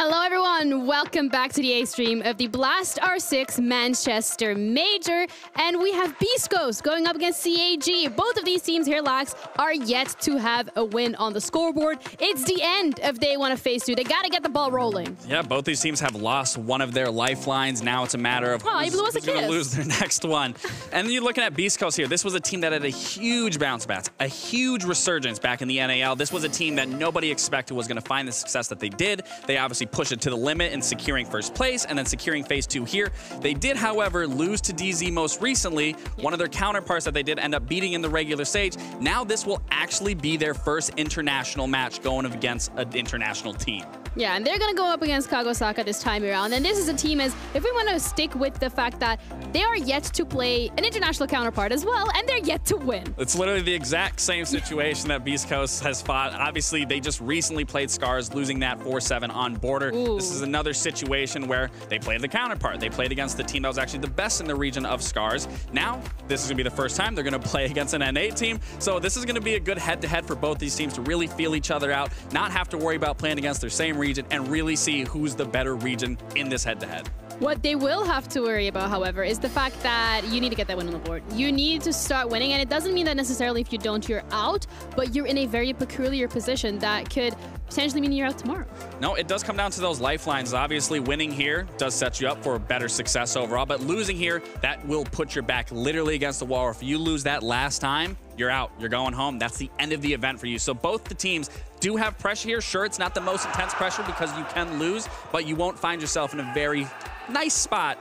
Hello everyone, welcome back to the A stream of the Blast R6 Manchester Major, and we have Beastcoast going up against CAG. Both of these teams here, Lax, are yet to have a win on the scoreboard. It's the end of day one of phase 2. They gotta get the ball rolling. Yeah, both these teams have lost one of their lifelines. Now it's a matter of who's gonna lose their next one. And you're looking at Beastcoast here. This was a team that had a huge bounce back, a huge resurgence back in the NAL. This was a team that nobody expected was gonna find the success that they did. They obviously pushed it to the limit in securing first place and then securing phase 2 here. They did, however, lose to DZ most recently. One of their counterparts that they did end up beating in the regular stage. Now this will actually be their first international match going up against an international team. Yeah, and they're going to go up against CAG Osaka this time around. And this is a team, as if we want to stick with the fact that they are yet to play an international counterpart as well, and they're yet to win. It's literally the exact same situation that Beastcoast has fought. Obviously, they just recently played Scars, losing that 4-7 on Border. Ooh. This is another situation where they played the counterpart. They played against the team that was actually the best in the region of Scars. Now, this is going to be the first time they're going to play against an N8 team. So this is going to be a good head-to-head for both these teams to really feel each other out, not have to worry about playing against their same region, and really see who's the better region in this head-to-head. What they will have to worry about, however, is the fact that you need to get that win on the board. You need to start winning, and it doesn't mean that necessarily if you don't, you're out, but you're in a very peculiar position that could potentially mean you're out tomorrow. No, it does come down to those lifelines. Obviously, winning here does set you up for better success overall, but losing here, that will put your back literally against the wall. If you lose that last time, you're out. You're going home. That's the end of the event for you. So both the teams do have pressure here. Sure, it's not the most intense pressure because you can lose, but you won't find yourself in a very nice spot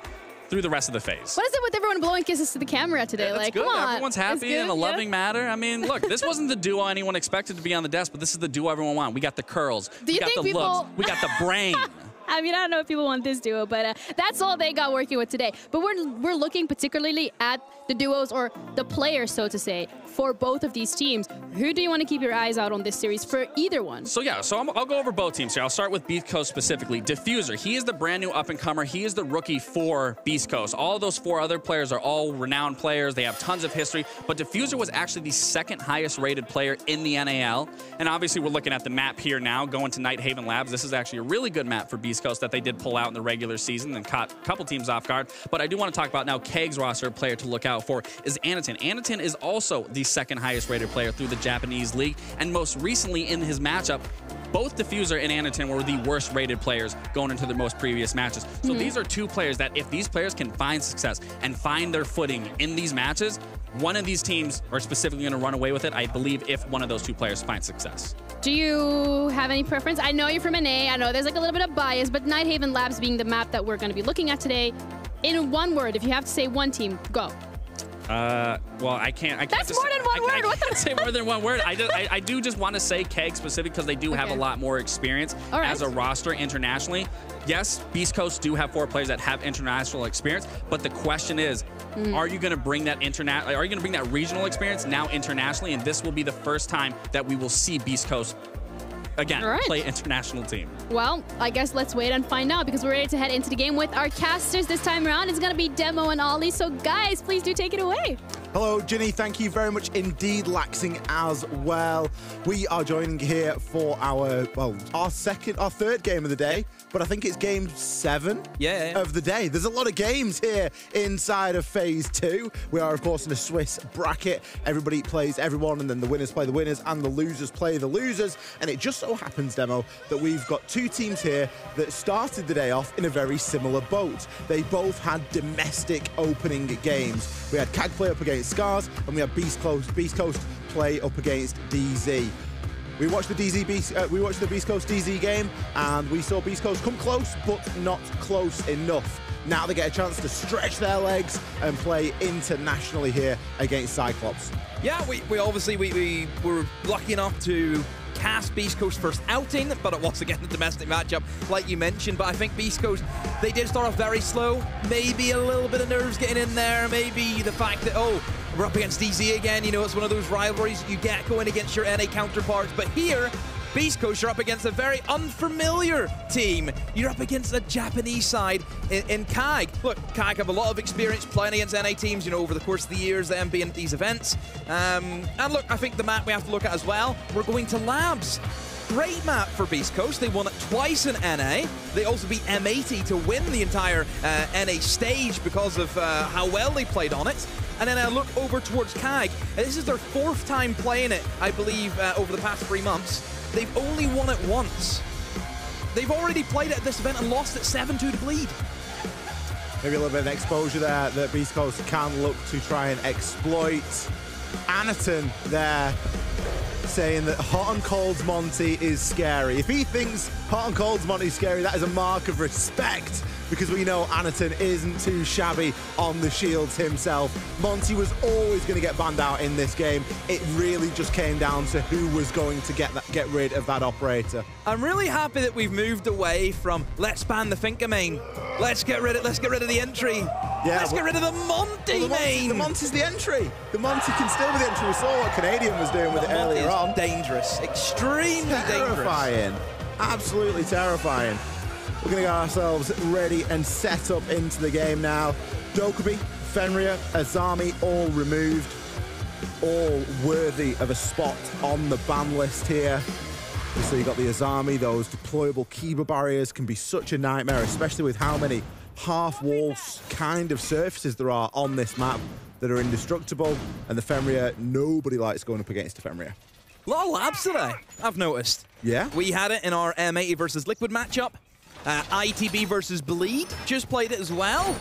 through the rest of the phase. What is it with everyone blowing kisses to the camera today? Yeah, like, good. come on. Everyone's happy in a loving manner. I mean, look, this wasn't the duo anyone expected to be on the desk, but this is the duo everyone wanted. We got the curls. We got the looks. We got the brain. I mean, I don't know if people want this duo, but that's all they got working with today. But we're looking particularly at the duos, or the players, so to say, for both of these teams. Who do you want to keep your eyes out on this series for either one? So yeah, I'll go over both teams here. I'll start with Beastcoast specifically. Diffuser, he is the brand new up-and-comer. He is the rookie for Beastcoast. All of those 4 other players are all renowned players. They have tons of history, but Diffuser was actually the 2nd highest rated player in the NAL. And obviously we're looking at the map here now, going to Nighthaven Labs. This is actually a really good map for Beastcoast that they did pull out in the regular season and caught a couple teams off guard. But I do want to talk about now CAG's roster player to look out for is Anaton. Anaton is also the 2nd highest rated player through the Japanese league. And most recently in his matchup, both Diffuser and Anaton were the worst rated players going into their most previous matches. So these are 2 players that if these players can find success and find their footing in these matches, one of these teams are specifically going to run away with it, I believe, if one of those 2 players finds success. Do you have any preference? I know you're from NA. I know there's like a little bit of bias, but Nighthaven Labs being the map that we're going to be looking at today, in one word, if you have to say one team, go. Well, I can't. That's more than one word. I can't say more than one word. I do just want to say CAG specific because they do have a lot more experience as a roster internationally. Yes, Beastcoast do have 4 players that have international experience, but the question is, are you going to bring that Are you going to bring that regional experience now internationally? And this will be the first time that we will see Beastcoast again play international team. Well, I guess let's wait and find out, because we're ready to head into the game with our casters this time around. It's going to be Demo and Ollie. So guys, please do take it away. Hello, Ginny. Thank you very much indeed, Laxing as well. We are joining here for our 3rd game of the day, but I think it's game 7 of the day. There's a lot of games here inside of phase 2. We are, of course, in a Swiss bracket. Everybody plays everyone, and then the winners play the winners, and the losers play the losers. And it just so happens, Demo, that we've got 2 teams here that started the day off in a very similar boat. They both had domestic opening games. We had CAG play up against Scars, and we had Beastcoast play up against DZ. We watched the Beastcoast DZ game, and we saw Beastcoast come close, but not close enough. Now they get a chance to stretch their legs and play internationally here against Cyclops. Yeah, we obviously were lucky enough to cast Beastcoast's first outing, but it was again a domestic matchup, like you mentioned. But I think Beastcoast, they did start off very slow. Maybe a little bit of nerves getting in there. Maybe the fact that, we're up against DZ again. You know, it's one of those rivalries you get going against your NA counterparts. But here, Beastcoast, you're up against a very unfamiliar team. You're up against a Japanese side in CAG. Look, CAG have a lot of experience playing against NA teams, you know, over the course of the years, them being at these events. And look, I think the map we have to look at as well, we're going to Labs. great map for Beastcoast. They won it twice in NA. They also beat M80 to win the entire NA stage because of how well they played on it. And then I look over towards CAG. This is their 4th time playing it, I believe, over the past 3 months. They've only won it once. They've already played it at this event and lost it 7-2 to Bleed. Maybe a little bit of exposure there that Beastcoast can look to try and exploit. Anaton there saying that Hot and Cold's Monty is scary. If he thinks Hot and Cold's Monty is scary, that is a mark of respect, because we know Anaton isn't too shabby on the shields himself. Monty was always going to get banned out in this game. It really just came down to who was going to get rid of that operator. I'm really happy that we've moved away from let's ban the Finka main. Let's get rid of the entry. Yeah, let's get rid of the Monty main. The Monty's the entry. The Monty can still be the entry. We saw what Canadian was doing with it earlier on. Dangerous. Extremely terrifying. dangerous. Absolutely terrifying. We're going to get ourselves ready and set up into the game now. Dokkaebi, Fenrir, Azami, all removed. All worthy of a spot on the ban list here. So you got the Azami, those deployable Kiba barriers can be such a nightmare, especially with how many half-wall kind of surfaces there are on this map that are indestructible. And the Fenrir, nobody likes going up against the Fenrir. A lot of labs today, I've noticed. Yeah? We had it in our M80 versus Liquid matchup. ITB versus Bleed just played it as well.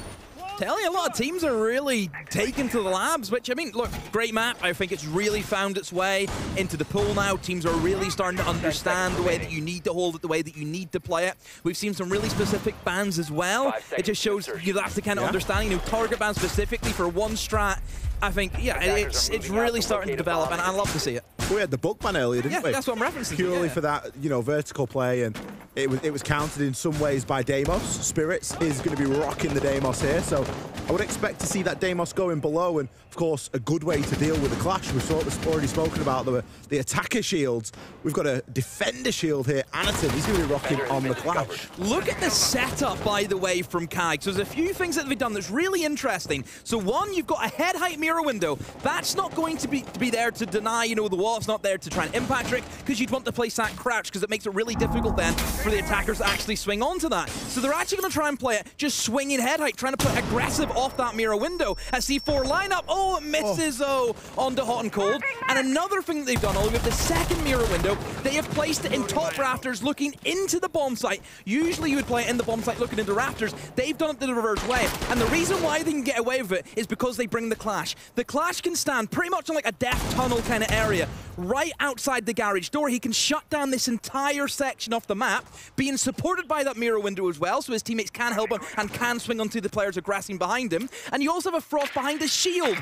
Tell you, a lot of teams are really taken to the labs, which, I mean, look, great map. I think it's really found its way into the pool now. Teams are really starting to understand the way that you need to hold it, the way that you need to play it. We've seen some really specific bans as well. It just shows you have to kind of understand, you know, target bans specifically for one strat. I think, yeah, it's really starting to develop, and I love to see it. We had the book ban earlier, didn't we? Yeah, that's what I'm referencing. Purely for that, you know, vertical play, and it was countered in some ways by Deimos. Spirits is going to be rocking the Deimos here, so I would expect to see that Deimos going below, and of course, a good way to deal with the clash. We've already spoken about the attacker shields. We've got a defender shield here. Anaton, he's going to be rocking on the clash. Look at the setup, by the way, from CAG. So there's a few things that they've done that's really interesting. So one, you've got a head height mirror window. That's not going to be there to deny, you know, the wall. It's not there to try and impact trick, because you'd want to place that crouch, because it makes it really difficult then for the attackers to actually swing onto that. So they're actually going to try and play it just swinging head height, trying to put aggressive off that mirror window. A C4 lineup. Oh, it misses though onto Hot and Cold. And another thing that they've done, Ollie, with the second mirror window, they have placed it in top rafters looking into the bomb site. Usually you would play it in the bomb site looking into rafters. They've done it the reverse way. And the reason why they can get away with it is because they bring the clash. The clash can stand pretty much in like a death tunnel kind of area right outside the garage door. He can shut down this entire section off the map, being supported by that mirror window as well, so his teammates can help him and can swing onto the players aggressing behind him. And you also have a Frost behind his shield.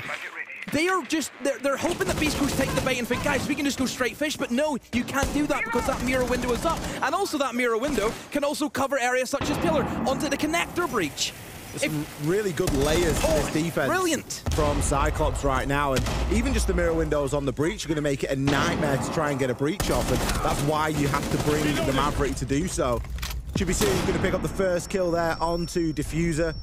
They are just, they're hoping that Beastcoast take the bait and think, guys, we can just go straight fish, but no, you can't do that because that mirror window is up. And also that mirror window can also cover areas such as Pillar onto the connector breach. Some really good layers to this defense. Brilliant. From Cyclops right now, and even just the mirror windows on the breach are going to make it a nightmare to try and get a breach off, and that's why you have to bring the Maverick to do so. Should be seeing going to pick up the first kill there onto Diffuser.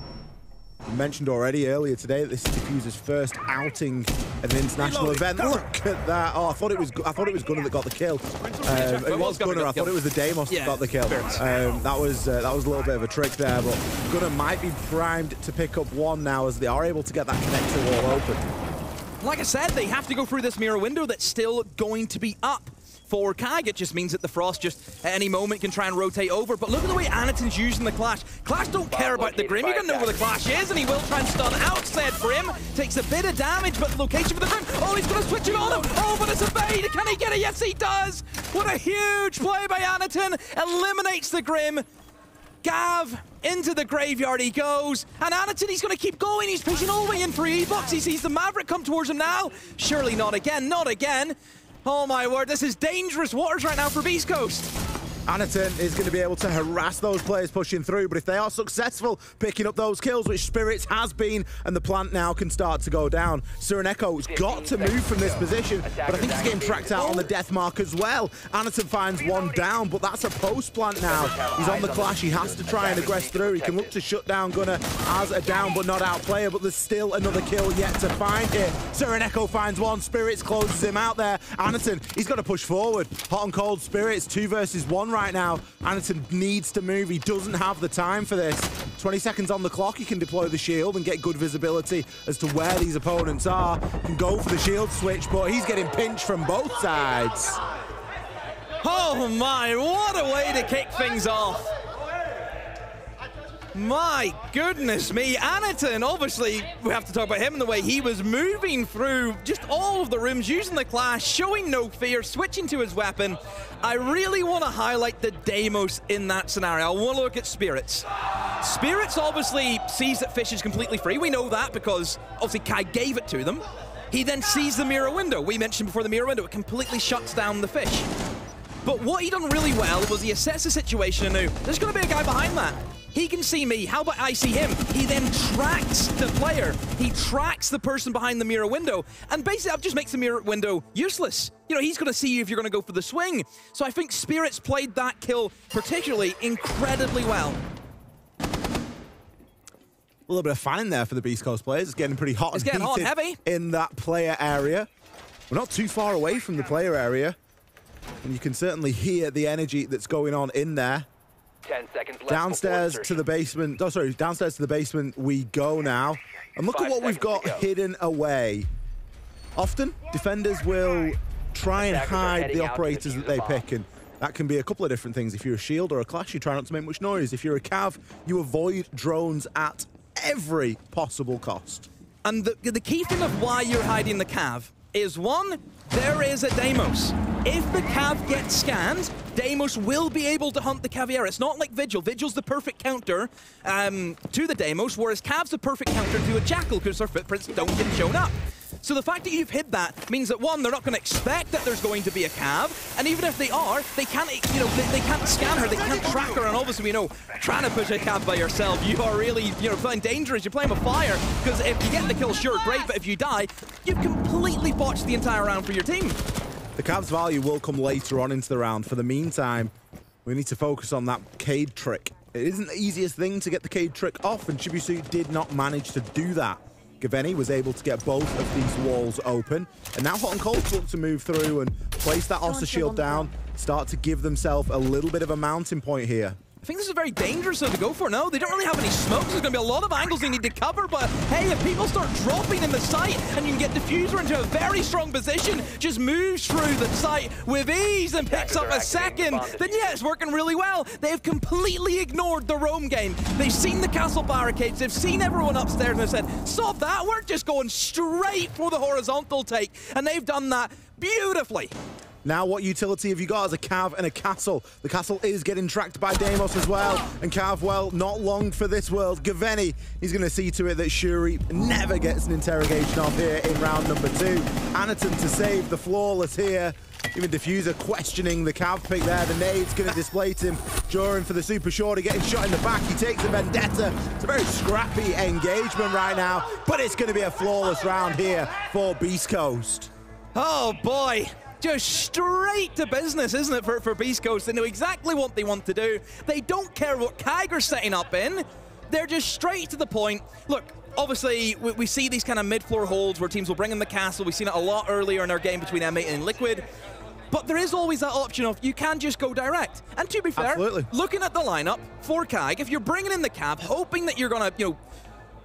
I mentioned already earlier today that this is Diffuser's first outing at an international event. Look at that! Oh, I thought it was Gunnar that got the kill. It was Gunnar. I thought it was the Deimos that got the kill. That was a little bit of a trick there, but Gunnar might be primed to pick up one now as they are able to get that connector wall open. Like I said, they have to go through this mirror window that's still going to be up. For CAG, it just means that the Frost just at any moment can try and rotate over. But look at the way Anaton's using the Clash. Clash don't care about the Grim. You're going to know where the Clash is, and he will try and stun out said Grim. Takes a bit of damage, but the location for the Grim. Oh, he's going to switch it on him. Oh, but it's a bait. Can he get it? Yes, he does. What a huge play by Anaton. Eliminates the Grim. Gav, into the graveyard he goes. And Anaton, he's going to keep going. He's pushing all the way in for E-Box. He sees the Maverick come towards him now. Surely not again. Not again. Oh my word, this is dangerous waters right now for Beastcoast. Anaton is going to be able to harass those players pushing through, but if they are successful picking up those kills, which Spirits has been, and the plant now can start to go down. Surineko has got to move from this position, but I think he's getting tracked out on the death mark as well. Anaton finds one down, but that's a post plant now. He's on the clash. He has to try and aggress through. He can look to shut down Gunnar as a down but not out player, but there's still another kill yet to find here. Surineko finds one. Spirits closes him out there. Anaton, he's got to push forward. Hot and cold Spirits, 2 versus 1 right now. Anaton needs to move. He doesn't have the time for this. 20 seconds on the clock. He can deploy the shield and get good visibility as to where these opponents are. Can go for the shield switch, but he's getting pinched from both sides. Oh my, what a way to kick things off. My goodness me, Anaton, obviously, we have to talk about him and the way he was moving through just all of the rooms, using the clash, showing no fear, switching to his weapon. I really want to highlight the Deimos in that scenario. I want to look at Spirits. Spirits obviously sees that Fish is completely free. We know that because obviously CAG gave it to them. He then sees the mirror window. We mentioned before the mirror window, it completely shuts down the Fish. But what he done really well was he assessed the situation and knew there's going to be a guy behind that. He can see me, how about I see him? He then tracks the player. He tracks the person behind the mirror window, and basically that just makes the mirror window useless. You know, he's going to see you if you're going to go for the swing. So I think Spirits played that kill particularly incredibly well. A little bit of fanning there for the Beastcoast players. It's getting pretty hot. It's getting hot and heavy in that player area. We're not too far away from the player area, and you can certainly hear the energy that's going on in there. 10 seconds left. Downstairs to the basement. Oh, sorry, downstairs to the basement we go now. And look at what we've got hidden away. Often, defenders will try and hide the operators that they pick, and that can be a couple of different things. If you're a shield or a clash, you try not to make much noise. If you're a cav, you avoid drones at every possible cost. And the key thing of why you're hiding the cav is, one, there is a Deimos. If the cav gets scanned, Deimos will be able to hunt the Caviera. It's not like Vigil. Vigil's the perfect counter to the Deimos, whereas Cav's the perfect counter to a Jackal because their footprints don't get shown up. So the fact that you've hid that means that, one, they're not going to expect that there's going to be a cav, and even if they are, they can't, you know, they can't scan her, they can't track her, and obviously we know, trying to push a cav by yourself, you are really, you know, playing dangerous, you're playing with fire, because if you get the kill, sure, great, but if you die, you've completely botched the entire round for your team. The cav's value will come later on into the round. For the meantime, we need to focus on that Cade trick. It isn't the easiest thing to get the Cade trick off, and Chibisu did not manage to do that. Gaveni was able to get both of these walls open, and now Hot and Cold look to move through and place that Oster shield down, start to give themselves a little bit of a mounting point here. I think this is very dangerous to go for. No, they don't really have any smokes. There's going to be a lot of angles they need to cover, but hey, if people start dropping in the site and you can get Diffuser into a very strong position, just moves through the site with ease and picks up a second, then yeah, it's working really well. They've completely ignored the roam game. They've seen the castle barricades, they've seen everyone upstairs, and they've said, stop that, we're just going straight for the horizontal take, and they've done that beautifully. Now what utility have you got as a cav and a castle? The castle is getting tracked by Deimos as well. And cav, well, not long for this world. Gaveni, he's going to see to it that Shuri never gets an interrogation off here in round number 2. Anaton to save the flawless here. Even Diffuser questioning the cav pick there. The nade's going to displace him. Jorin for the super shorty, getting shot in the back. He takes a vendetta. It's a very scrappy engagement right now, but it's going to be a flawless round here for Beastcoast. Oh boy. Just straight to business, isn't it, for Beastcoast? They know exactly what they want to do. They don't care what CAG are setting up in. They're just straight to the point. Look, obviously, we see these kind of mid-floor holds where teams will bring in the castle. We've seen it a lot earlier in our game between M8 and Liquid. But there is always that option of you can just go direct. And to be fair, looking at the lineup for CAG, if you're bringing in the cav, hoping that you're going to, you know,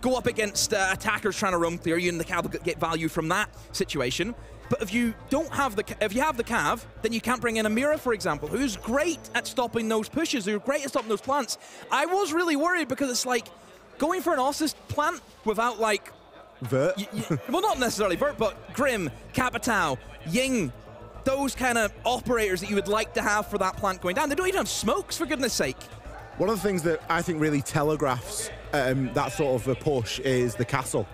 go up against attackers trying to roam clear you and the cav will get value from that situation. But if you don't have if you have the cav, then you can't bring in a Mira, for example, who's great at stopping those pushes, who's great at stopping those plants. I was really worried because it's like going for an Ossus plant without like Vert. Well, not necessarily Vert, but Grim, Capitao, Ying, those kind of operators that you would like to have for that plant going down. They don't even have smokes, for goodness sake. One of the things that I think really telegraphs that sort of a push is the castle.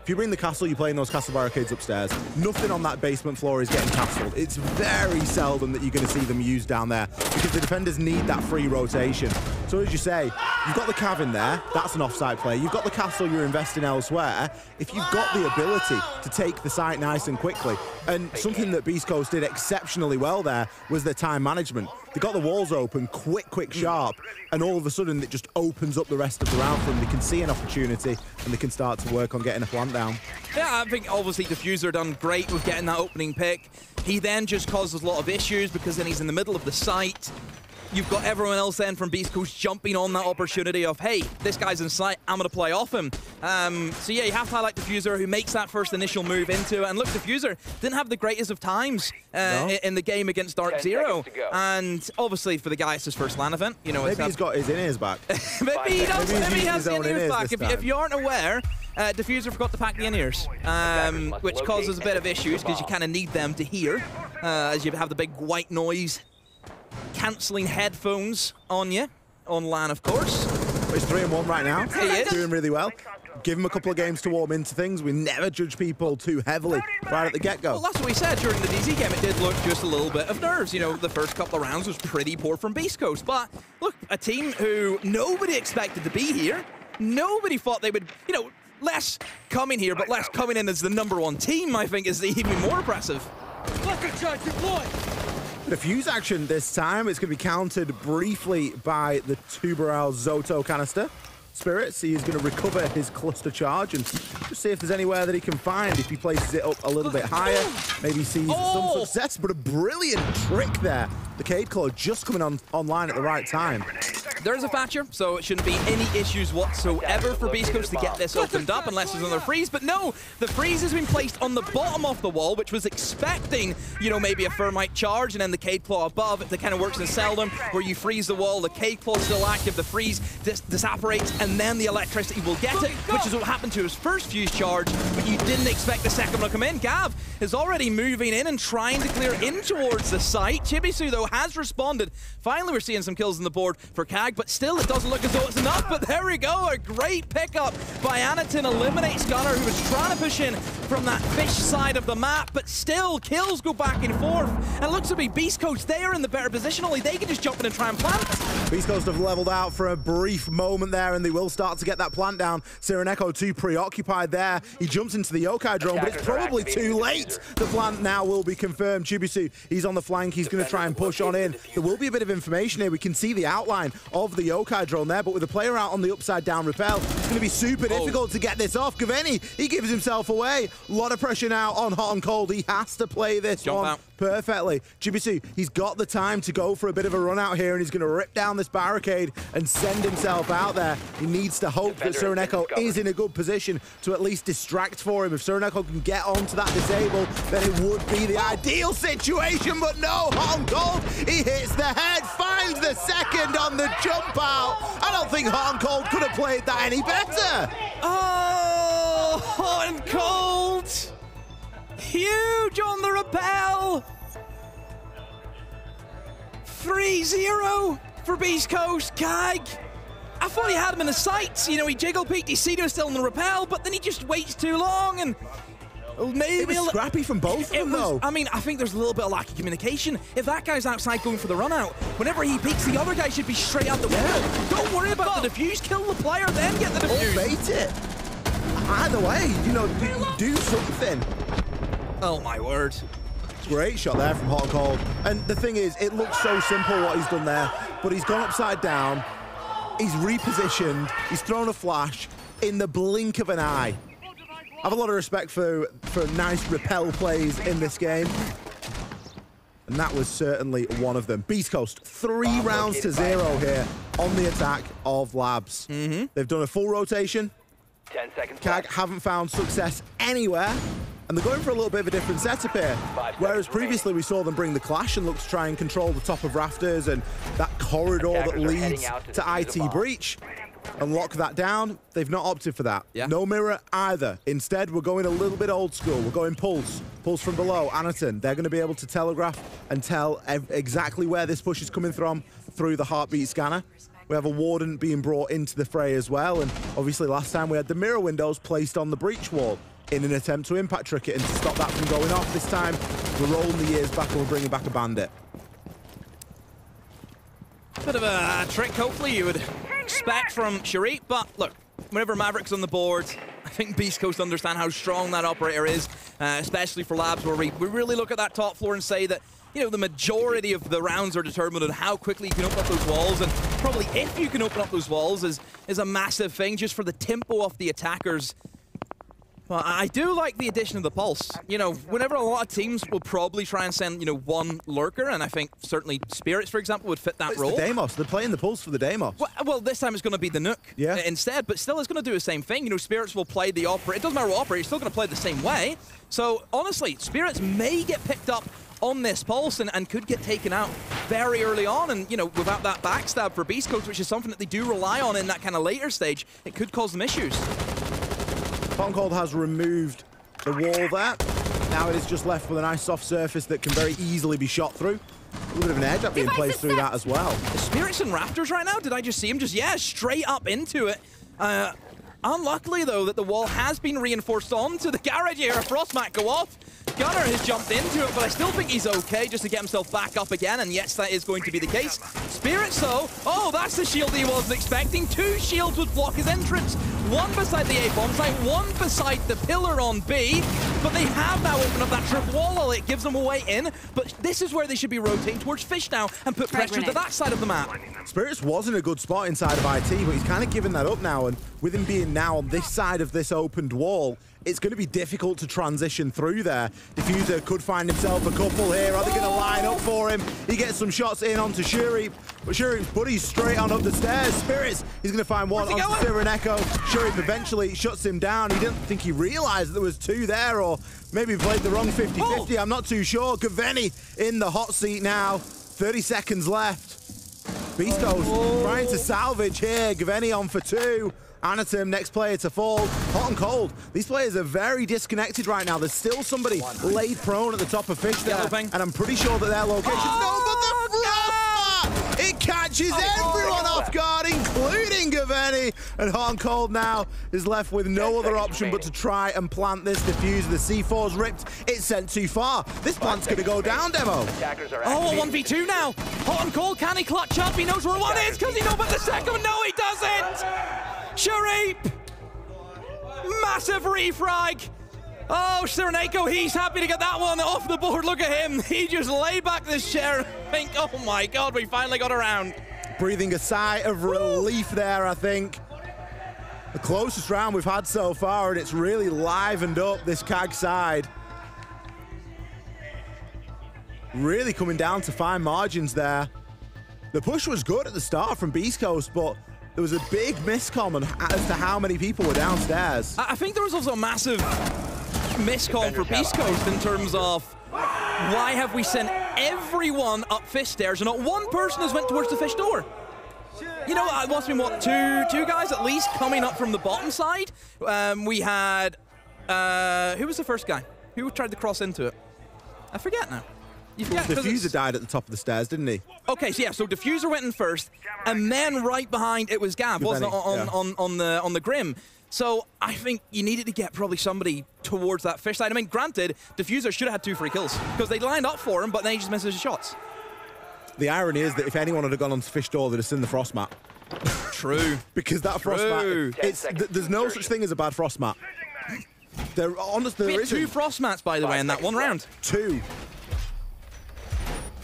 If you bring the castle, you're playing those castle barricades upstairs. Nothing on that basement floor is getting castled. It's very seldom that you're going to see them used down there because the defenders need that free rotation. So as you say, you've got the cav in there. That's an offside play. You've got the castle you're investing elsewhere. If you've got the ability to take the site nice and quickly, and something that Beastcoast did exceptionally well there was their time management. They got the walls open quick, sharp, and all of a sudden it just opens up the rest of the round for them. They can see an opportunity and they can start to work on getting a plant down. Yeah, I think obviously Diffuser done great with getting that opening pick. He then just causes a lot of issues because then he's in the middle of the site. You've got everyone else then from Beastcoast jumping on that opportunity of, hey, this guy's in sight, I'm going to play off him. So yeah, you have to highlight Diffuser, who makes that first initial move into it. And look, Diffuser didn't have the greatest of times in the game against Dark Zero. And obviously for the guy, it's his first LAN event. You know, maybe he's got his in-ears back. Maybe he does. Maybe he has his in-ears back. If you aren't aware, Diffuser forgot to pack the in-ears, which causes a bit of issues because you kind of need them to hear as you have the big white noise cancelling headphones on you, on LAN, of course. He's 3-1 right now. He is. Doing really well. Give him a couple of games to warm into things. We never judge people too heavily right at the get-go. Well, that's what we said during the DZ game. It did look just a little bit of nerves. You know, the first couple of rounds was pretty poor from Beastcoast. But look, a team who nobody expected to be here. Nobody thought they would, you know, less coming here, but less coming in as the #1 team, I think, is even more impressive. Cluster charge deployed. The fuse action this time, it's going to be countered briefly by the Tuberal Zoto canister. Spirits, he is going to recover his cluster charge and just see if there's anywhere that he can find. If he places it up a little bit higher, maybe sees some success, but a brilliant trick there. The Cade Claw just coming online at the right time. There's a Thatcher, so it shouldn't be any issues whatsoever for Beastcoast to get this opened up unless there's another freeze. But no, the freeze has been placed on the bottom of the wall, which was expecting, you know, maybe a Thermite charge, and then the Cade Claw above. It kind of works in Seldom, where you freeze the wall, the Cade Claw is still active, the freeze disapparates, and then the electricity will get it, which is what happened to his first fuse charge, but you didn't expect the second one to come in. Gav is already moving in and trying to clear in towards the site. Chibisu, though, has responded. Finally, we're seeing some kills on the board for CAG, but still, it doesn't look as though it's enough. But there we go, a great pickup by Anaton. Eliminates Gunner, who was trying to push in from that fish side of the map, but still, kills go back and forth. And it looks to be Beastcoast, they are in the better position, only they can just jump in and try and plant. Beastcoast have leveled out for a brief moment there, and they will start to get that plant down. Sireneko too preoccupied there. He jumps into the Yokai drone, but it's probably too late. The plant now will be confirmed. Chibisu, he's on the flank. He's going to try and push on in. There will be a bit of information here. We can see the outline of the Yokai drone there, but with the player out on the upside down rappel, it's going to be super difficult to get this off. Gaveni, he gives himself away. A lot of pressure now on Hot and Cold. He has to play this one perfectly. Chibisu, he's got the time to go for a bit of a run out here, and he's going to rip down this barricade and send himself out there. He needs to hope that Sireneko is in a good position to at least distract for him. If Sireneko can get onto that disable, then it would be the ideal situation, but no, Hot and Cold, he hits the head, finds the second on the jump out. I don't think Hot and Cold could have played that any better. Oh, Hot and Cold. Huge on the rappel. 3-0 for Beastcoast. CAG, I thought he had him in the sights. You know, he jiggle peeked, he seen him still in the rappel, but then he just waits too long, and maybe it was scrappy from both of them, though. I mean, I think there's a little bit of lack of communication. If that guy's outside going for the run out, whenever he peeks, the other guy should be straight out the window. Don't worry about the defuse, kill the player, then get the defuse. Or bait it. Either way, you know, do something. Oh my word. Great shot there from Hot and Cold. And the thing is, it looks so simple what he's done there, but he's gone upside down, he's repositioned, he's thrown a flash in the blink of an eye. I have a lot of respect for nice rappel plays in this game, and that was certainly one of them. Beastcoast, 3 rounds to 0 here on the attack of Labs. They've done a full rotation. 10 seconds. CAG haven't found success anywhere, and they're going for a little bit of a different setup here. Whereas previously we saw them bring the Clash and look to try and control the top of rafters and that corridor that leads to IT Breach and lock that down. They've not opted for that. No mirror either. Instead, we're going a little bit old school. We're going Pulse. Pulse from below. Anaton, they're going to be able to telegraph and tell exactly where this push is coming from through the heartbeat scanner. We have a Warden being brought into the fray as well, and obviously last time we had the mirror windows placed on the breach wall. in an attempt to impact trick it and to stop that from going off. This time, we're rolling the years back and we're bringing back a bandit. Bit of a trick, hopefully, you would expect from Sharif, but look, whenever Maverick's on the board, I think Beastcoast understand how strong that operator is, especially for labs where we really look at that top floor and say that, you know, the majority of the rounds are determined on how quickly you can open up those walls, and probably if you can open up those walls is a massive thing just for the tempo of the attackers. Well, I do like the addition of the Pulse. You know, whenever a lot of teams will probably try and send, you know, one lurker, and I think certainly Spirits, for example, would fit that role. It's the Deimos. They're playing the Pulse for the Deimos. Well, this time it's going to be the Nuke instead, but still it's going to do the same thing. You know, Spirits will play the Operator. It doesn't matter what Operator, he's still going to play the same way. So, honestly, Spirits may get picked up on this Pulse and could get taken out very early on, and, you know, without that backstab for Beastcoast, which is something that they do rely on in that kind of later stage, it could cause them issues. Hot and Cold has removed the wall there. Now it is just left with a nice soft surface that can very easily be shot through. A little bit of an edge up being placed through that as well. The Spirits and Raptors right now, did I just see him just, straight up into it. Unluckily, though, that the wall has been reinforced onto the garage here. A Frostmat go off. Gunner has jumped into it, but I still think he's okay just to get himself back up again, and yes, that is going to be the case. Spirits, though, oh, that's the shield he wasn't expecting. 2 shields would block his entrance. One beside the A-bomb site, one beside the pillar on B, but they have now opened up that trip wall. It gives them a way in, but this is where they should be rotating towards Fish now and put pressure to that side of the map. Spirits was in a good spot inside of IT, but he's kind of given that up now, and with him being now on this side of this opened wall, it's going to be difficult to transition through there. Diffuser could find himself a couple here. Are they going to line up for him? He gets some shots in onto Shuri, but Shuri's buddy's straight on up the stairs. Spirits, he's going to find one onto Silver and Echo. Shuri eventually shuts him down. He didn't think he realized that there was 2 there, or maybe he played the wrong 50-50. I'm not too sure. Gaveni in the hot seat now. 30 seconds left. Beastcoast trying to salvage here. Gaveni on for 2. Anatom, next player to fall. Hot and Cold. These players are very disconnected right now. There's still somebody laid prone at the top of Fish there, and I'm pretty sure that their location... No, but the Frostmat! It catches everyone off guard, including Gaveni. And Hot and Cold now is left with no other option but to try and plant this diffuser. The C4's ripped. It's sent too far. This plant's going to go down, Demo. Oh, 1v2 now. Hot and Cold, can he clutch up? He knows where one is. Because he knows about the second. No, he doesn't. Sharif! Massive refrag! Oh, Cyrenaico, he's happy to get that one off the board. Look at him. He just laid back this chair and think, oh my God, we finally got around. Breathing a sigh of relief there, I think. The closest round we've had so far, and it's really livened up this CAG side. Really coming down to fine margins there. The push was good at the start from Beastcoast, but there was a big miscomm as to how many people were downstairs. I think there was also a massive miscall for Beastcoast in terms of why have we sent everyone up Fish stairs and not one person has went towards the Fish door? You know, it must have been, what, two guys at least coming up from the bottom side? We had, who was the first guy? Who tried to cross into it? I forget now. Diffuser died at the top of the stairs, didn't he? Okay, so yeah, so Diffuser went in first, and then right behind it was Gav, wasn't it, on the Grim. So I think you needed to get probably somebody towards that Fish side. I mean, granted, Diffuser should have had 2 free kills, because they lined up for him, but then he just misses his shots. The irony is that if anyone had gone onto Fish door, they'd have seen the Frostmat. True. Because that Frostmat, there's no such thing as a bad Frostmat. Honestly, there isn't. 2 Frostmats, by the way, in that one round. 2.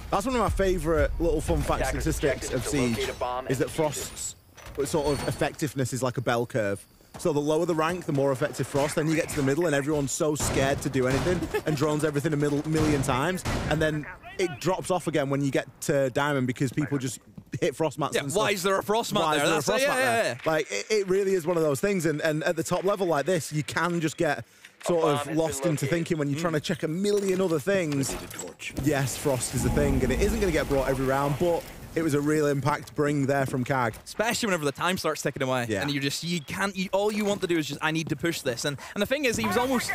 That's one of my favourite little fun fact statistics of Siege, is that Frost's sort of effectiveness is like a bell curve. So the lower the rank, the more effective Frost. Then you get to the middle and everyone's so scared to do anything and drones everything a million times. And then it drops off again when you get to Diamond because people just hit Frostmats. Yeah, why is there a Frostmat there? That's there? Like, it really is one of those things. And at the top level like this, you can just get sort of lost into thinking when you're trying to check a million other things. Yes, Frost is a thing, and it isn't going to get brought every round, but it was a real impact bring there from CAG. Especially whenever the time starts ticking away. Yeah. And all you want to do is just, I need to push this. And the thing is, he was almost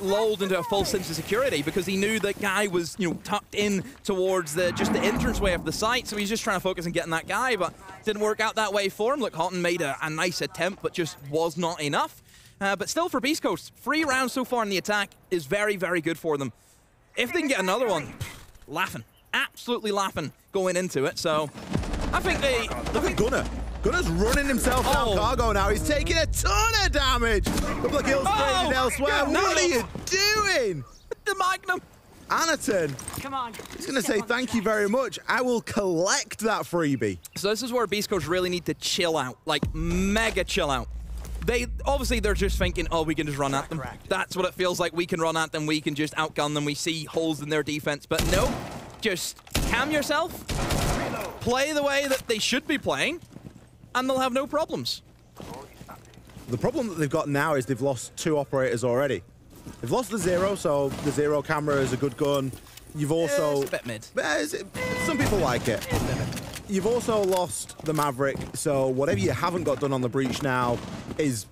lulled into a false sense of security because he knew that guy was, you know, tucked in towards just the entranceway of the site. So he's just trying to focus on getting that guy, but didn't work out that way for him. Look, Houghton made a nice attempt, but just was not enough. But still, for Beastcoast, 3 rounds so far in the attack is very, very good for them. If they can get another one, laughing. Absolutely laughing going into it. So I think they... Look at Gunnar. Gunner's running himself down cargo now. He's taking a ton of damage. Couple of kills traded elsewhere. What are you doing? The Magnum. Anaton. Come on. He's going to say thank you very much. I will collect that freebie. So this is where Beastcoast really need to chill out. Like, mega chill out. Obviously, they're just thinking, oh, we can just run at them. That's what it feels like. We can run at them. We can just outgun them. We see holes in their defense. But no, just calm yourself. Play the way that they should be playing, and they'll have no problems. The problem that they've got now is they've lost 2 operators already. They've lost the Zero, so the Zero camera is a good gun. You've also... It's a bit mid. Some people like it. You've also lost the Maverick, so whatever you haven't got done on the Breach now is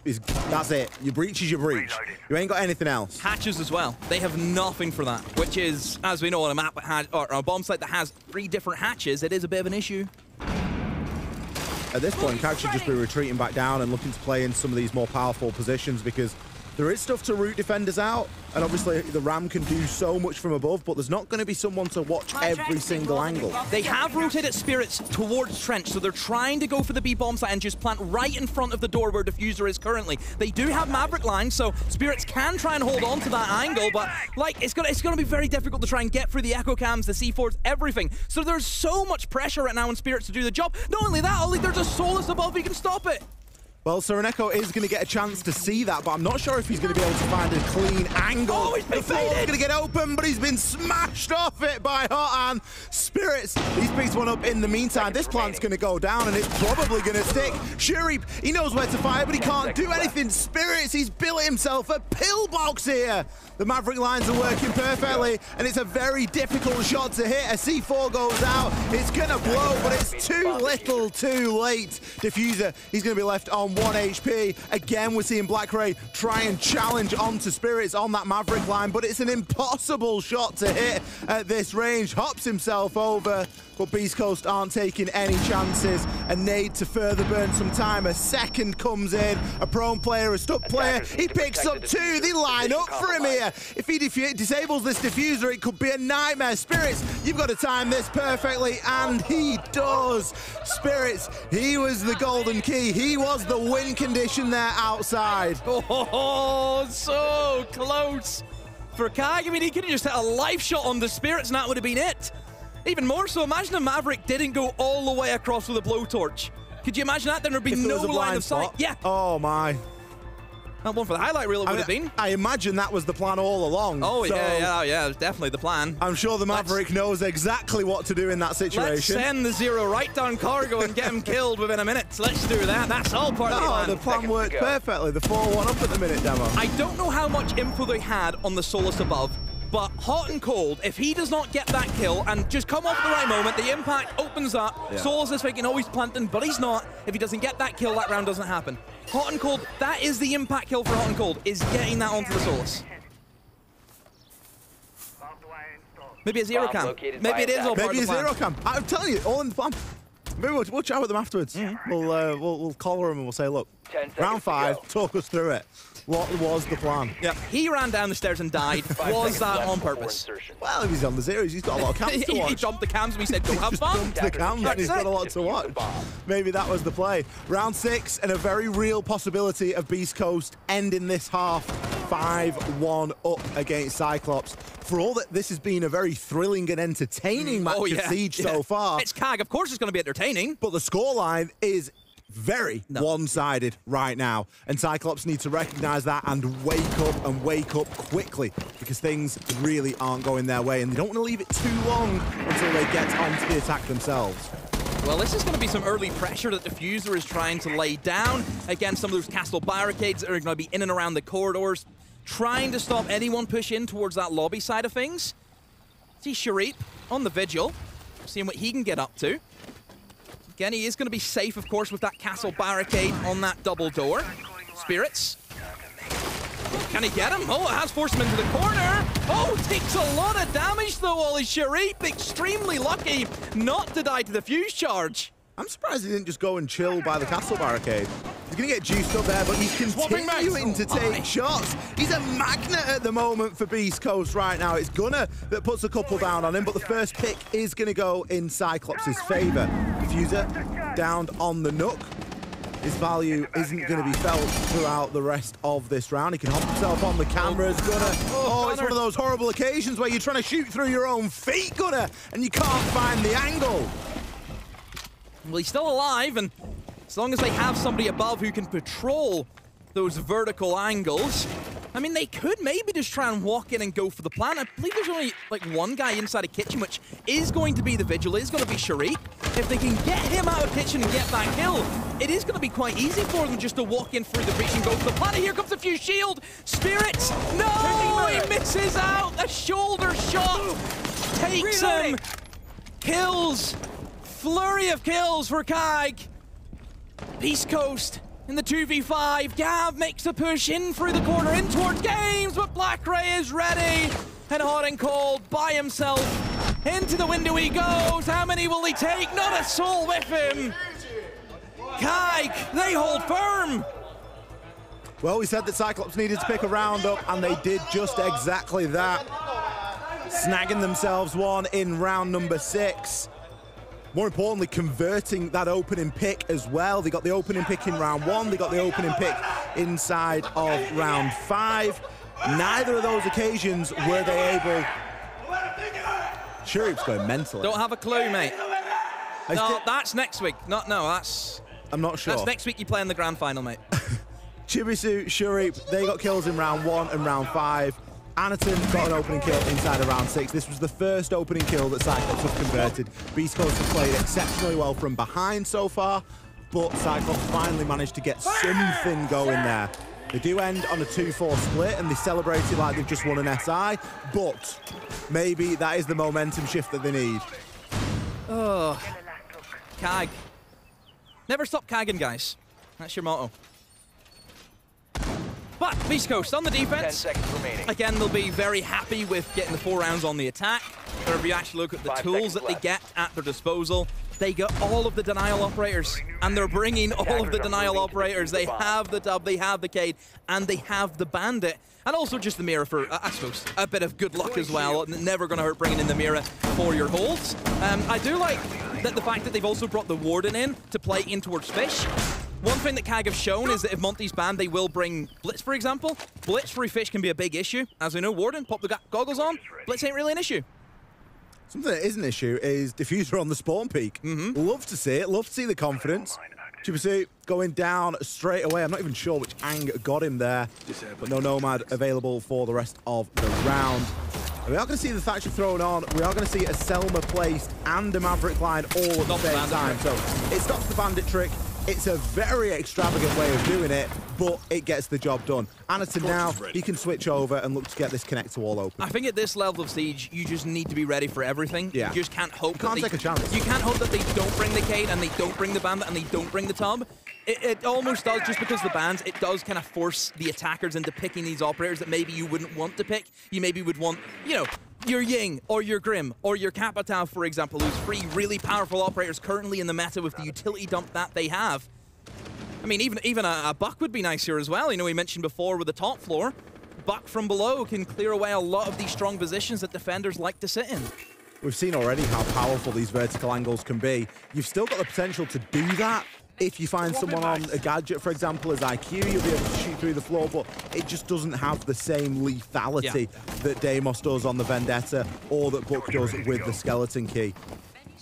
that's it. Your Breach is your Breach. You ain't got anything else. Hatches as well. They have nothing for that, which is, as we know, on a map that has, or a bomb site that has 3 different hatches, it is a bit of an issue. At this point, CAG should just be retreating back down and looking to play in some of these more powerful positions, because there is stuff to root defenders out, and obviously the Ram can do so much from above, but there's not going to be someone to watch every single angle. They have rotated Spirits towards Trench, so they're trying to go for the B bomb site and just plant right in front of the door where Diffuser is currently. They do have Maverick lines, so Spirits can try and hold on to that angle, but like it's gonna be very difficult to try and get through the Echo Cams, the C4s, everything. So there's so much pressure right now on Spirits to do the job. Not only that, Ollie, there's a Solus above, he can stop it. Well, Sereneko is going to get a chance to see that, but I'm not sure if he's going to be able to find a clean angle. Oh, he's been the floor's going to get open, but he's been smashed off it by Hotan. Spirits, he's picked one up in the meantime. This plant's going to go down, and it's probably going to stick. Shurip, he knows where to fire, but he can't do anything. Spirits, he's built himself a pillbox here. The Maverick lines are working perfectly, and it's a very difficult shot to hit. A C4 goes out. It's going to blow, but it's too little, too late. Diffuser, he's going to be left on 1 HP. Again, we're seeing Black Ray try and challenge onto Spirits on that Maverick line, but it's an impossible shot to hit at this range. Hops himself over, but Beastcoast aren't taking any chances. A nade to further burn some time. A second comes in. A prone player, a stuck player. He picks up 2. They line up for him here. If he disables this Diffuser, it could be a nightmare. Spirits, you've got to time this perfectly, and he does. Spirits, he was the golden key. He was the win condition there outside. Oh, so close for CAG. I mean, he could have just hit a life shot on the Spirits, and that would have been it. Even more so, imagine if Maverick didn't go all the way across with a blowtorch. Could you imagine that? Then there'd be no line of sight. Yeah. Oh, my. That one for the highlight reel it would have been. I imagine that was the plan all along. Oh, so yeah, it was definitely the plan. I'm sure the Maverick knows exactly what to do in that situation. Let's send the Zero right down cargo and get him killed within a minute. Let's do that. That's all part of the plan. The plan worked perfectly. The 4-1 up at the minute, Demo. I don't know how much info they had on the Solus above, but hot and cold, if he does not get that kill and just come off at the right moment, the impact opens up. Yeah. Solus is thinking, oh, he's planting, but he's not. If he doesn't get that kill, that round doesn't happen. Hot and cold, that is the impact kill for hot and cold, is getting that onto the Solus. Maybe a Zero cam. Maybe it is all part of the plan. Maybe a Zero cam. I'm telling you, all in the plan. Maybe we'll chat with them afterwards. We'll call them and we'll say, look, round 5, talk us through it. What was the plan? Yeah, he ran down the stairs and died. Was that on purpose? Well, if he's on the Zeros, he's got a lot of cams to watch. He jumped the cams and we said, go have fun. He jumped the cams and he's got a lot to watch. Maybe that was the play. Round 6, and a very real possibility of Beastcoast ending this half 5-1 up against Cyclops. For all that this has been a very thrilling and entertaining match of Siege so far. It's CAG, of course it's going to be entertaining. But the scoreline is very one-sided right now, and Cyclops need to recognize that and wake up quickly, because things really aren't going their way, and they don't want to leave it too long until they get onto the attack themselves. Well, this is going to be some early pressure that Diffuser is trying to lay down against some of those castle barricades that are going to be in and around the corridors, trying to stop anyone push in towards that lobby side of things. See Shurip on the vigil, seeing what he can get up to. Again, he is going to be safe, of course, with that castle barricade on that double door. Spirits. Can he get him? Oh, it has forced him into the corner. Oh, takes a lot of damage, though, Ollie. Shurip, extremely lucky not to die to the fuse charge. I'm surprised he didn't just go and chill by the castle barricade. He's going to get juiced up there, but he's continuing to take shots. He's a magnet at the moment for Beastcoast right now. It's Gunnar that puts a couple down on him, but the first pick is going to go in Cyclops' favor. Diffuser downed on the Nook. His value isn't going to be felt throughout the rest of this round. He can hop himself on the cameras. Gunnar, it's one of those horrible occasions where you're trying to shoot through your own feet, Gunnar, and you can't find the angle. Well, he's still alive, and as long as they have somebody above who can patrol those vertical angles, I mean, they could maybe just try and walk in and go for the plant. I believe there's only like one guy inside a kitchen, which is going to be the Vigil, is going to be Sharik. If they can get him out of kitchen and get that kill, it is going to be quite easy for them just to walk in through the breach and go for the plant. Here comes the Fuse Shield. Spirits, no, he misses out. A shoulder shot takes him. Kills, flurry of kills for CAG. Beastcoast in the 2v5. Gav makes the push in through the corner, in towards Games, but Black Ray is ready. And hot and cold by himself. Into the window he goes. How many will he take? Not a soul with him. CAG, they hold firm. Well, we said that Cyclops needed to pick a round up, and they did just exactly that. Snagging themselves one in round number 6. More importantly, converting that opening pick as well. They got the opening pick in round 1. They got the opening pick inside of round 5. Neither of those occasions were they able... Shurip's going mental. Don't have a clue, mate. No, that's next week. I'm not sure. That's next week you play in the grand final, mate. Chibisu, Shurip, they got kills in round 1 and round 5. Anaton got an opening kill inside of round 6. This was the first opening kill that Cyclops have converted. Beastcoast have played exceptionally well from behind so far, but Cyclops finally managed to get something going there. They do end on a 2-4 split, and they celebrated like they've just won an SI, but maybe that is the momentum shift that they need. Oh, CAG. Never stop CAGing, guys. That's your motto. But Beastcoast on the defense. 10 seconds remaining. Again, they'll be very happy with getting the 4 rounds on the attack. But if you actually look at the tools that they get at their disposal, they got all of the denial operators, and they're bringing all of the denial operators. They have the Dub, they have the Cade, and they have the Bandit. And also just the Mira for, I suppose, a bit of good luck as well. Never going to hurt bringing in the Mira for your holds. I do like that the fact that they've also brought the Warden in to play in towards Fish. One thing that CAG have shown is that if Monty's banned, they will bring Blitz, for example. Blitz through Fish can be a big issue. As we know, Warden, pop the goggles on, Blitz ain't really an issue. Something that is an issue is Diffuser on the spawn peak. Love to see it, love to see the confidence. Chibisu going down straight away. I'm not even sure which Ang got him there, but no Nomad available for the rest of the round. We are going to see the Thatcher thrown on. We are going to see a Selma placed and a Maverick line all at the same time. So it stops the Bandit trick. It's a very extravagant way of doing it, but it gets the job done. Anaton now, he can switch over and look to get this connect to wall open. I think at this level of Siege, you just need to be ready for everything. Yeah. You just can't hope that they take a chance. You can't hope that they don't bring the Cade and they don't bring the Bandit and they don't bring the Tub. It almost does, just because the bans, it does kind of force the attackers into picking these operators that maybe you wouldn't want to pick. You maybe would want, you know, your Ying or your Grim or your Capitao, for example, who's 3 really powerful operators currently in the meta with the utility dump that they have. I mean, even a Buck would be nice here as well. You know, we mentioned before with the top floor, Buck from below can clear away a lot of these strong positions that defenders like to sit in. We've seen already how powerful these vertical angles can be. You've still got the potential to do that. If you find someone on a gadget, for example, as IQ, you'll be able to shoot through the floor, but it just doesn't have the same lethality that Deimos does on the Vendetta or that Buck does with the Skeleton Key.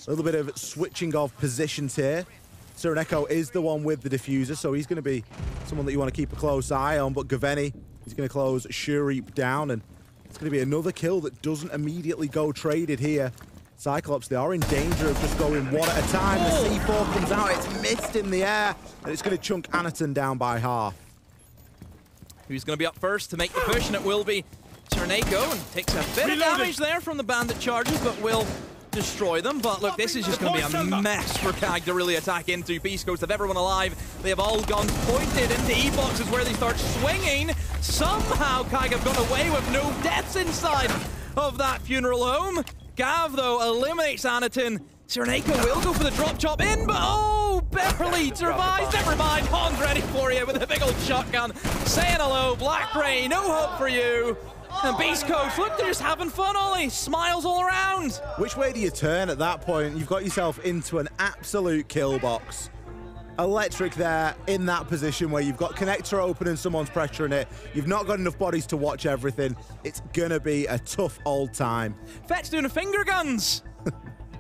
A little bit of switching of positions here. Cyrenaico is the one with the diffuser, so he's going to be someone that you want to keep a close eye on, but Gaveni is going to close Shurip down, and it's going to be another kill that doesn't immediately go traded here. Cyclops, they are in danger of just going one at a time. The C4 comes out, it's missed in the air, and it's going to chunk Anaton down by half. Who's going to be up first to make the push, and it will be Cyrenaico, and takes a bit of damage there from the Bandit charges, but will destroy them. But look, this is just going to be a mess for CAG to really attack into. Beastcoast have everyone alive. They have all guns pointed into E-boxes where they start swinging. Somehow CAG have got away with no deaths inside of that funeral home. Gav, though, eliminates Anaton. Cyrenaico will go for the drop chop in, but oh, barely survives. Never mind, Han's ready for you with a big old shotgun. Saying hello, Blackray, no hope for you. And Beastcoast, look, they're just having fun, Ollie. Smiles all around. Which way do you turn at that point? You've got yourself into an absolute kill box. Electric there in that position where you've got connector open and someone's pressuring it. You've not got enough bodies to watch everything. It's gonna be a tough old time. Fett's doing finger guns.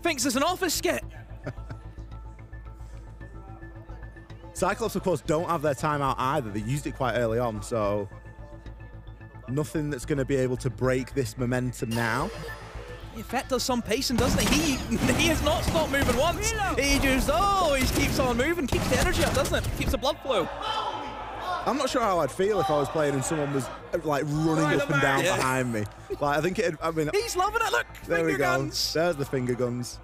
Thinks it's an office skit. Cyclops, of course, don't have their timeout either. They used it quite early on, so nothing that's going to be able to break this momentum now. Yeah, Fett does some pacing, doesn't he? He has not stopped moving once. He just always keeps on moving, keeps the energy up, doesn't it? Keeps the blood flow. I'm not sure how I'd feel if I was playing and someone was like running up and down behind me. Like, I think it'd, I mean, he's loving it. Look, there we finger go. guns. There's the finger guns.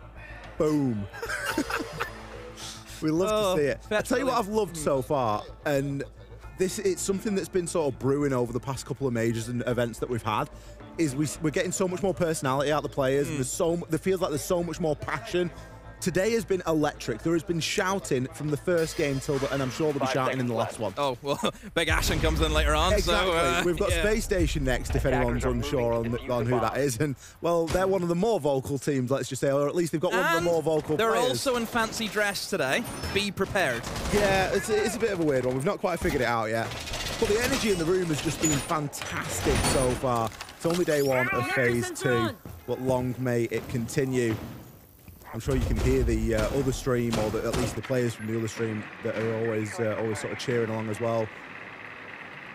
Boom. We love to see it. I tell you what I've loved so far, and it's something that's been sort of brewing over the past couple of majors and events that we've had, is we're getting so much more personality out of the players, and there feels like there's so much more passion. Today has been electric. There has been shouting from the first game till and I'm sure they'll be shouting in the last one. Oh, well, Big Ashen comes in later on. Exactly. So, we've got Space Station next, if anyone's unsure on who that is. And, well, they're one of the more vocal teams, let's just say, or at least they've got one of the more vocal they're players. Also in fancy dress today. Be prepared. Yeah, it's a bit of a weird one. We've not quite figured it out yet. But the energy in the room has just been fantastic so far. It's only day one of Phase 2, but long may it continue. I'm sure you can hear the other stream, or at least the players from the other stream that are always sort of cheering along as well.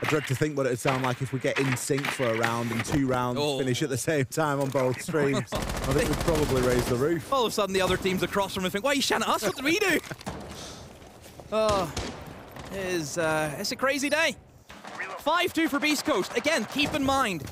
I dread to think what it'd sound like if we get in sync for a round and 2 rounds finish at the same time on both streams. I think we'd probably raise the roof. All of a sudden, the other team's across from him and think, why are you shouting at us? What did we do? Oh, it's a crazy day. 5-2 for Beastcoast. Again, keep in mind,